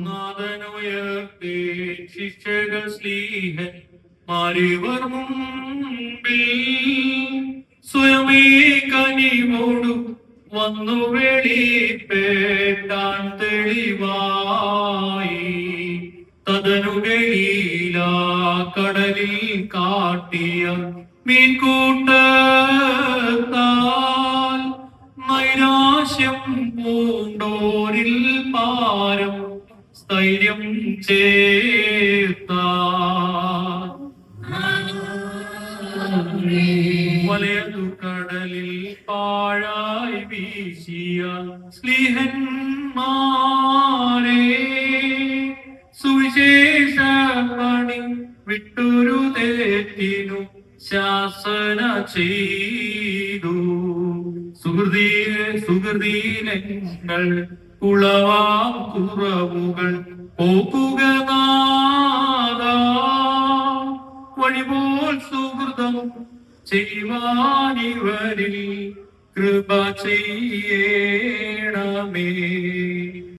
നാഥനുയർത്തി ശിക്ഷകൾ സ്ലീഹൻ മാറിവർ മുമ്പിൽ സ്വയമേ കനിവോടു വന്നു വെളിപ്പേട്ടാൻ തെളിവായി തദനുകയില കടലിൽ കാട്ടിയ മീൻകൂട്ടത്താൽ നൈരാശ്യം പൂണ്ടോരിൽ പാരം സ്ഥൈര്യം ചേർത്ത വലയതു കടലിൽ പാഴായി വീശിയ സ്ലീഹന്മാരെ സുവിശേഷ പണി വിട്ടൊരു തെറ്റിനു ശാസന ചെയ്തു സുഹൃദീനങ്ങൾ കുളവാം കുറവുകൾ പോക്കുക നാദാ വഴിപോൽ സുഹൃതം ചെയ്യുവാനിവരിൽ കൃപ ചെയ്യണമേ.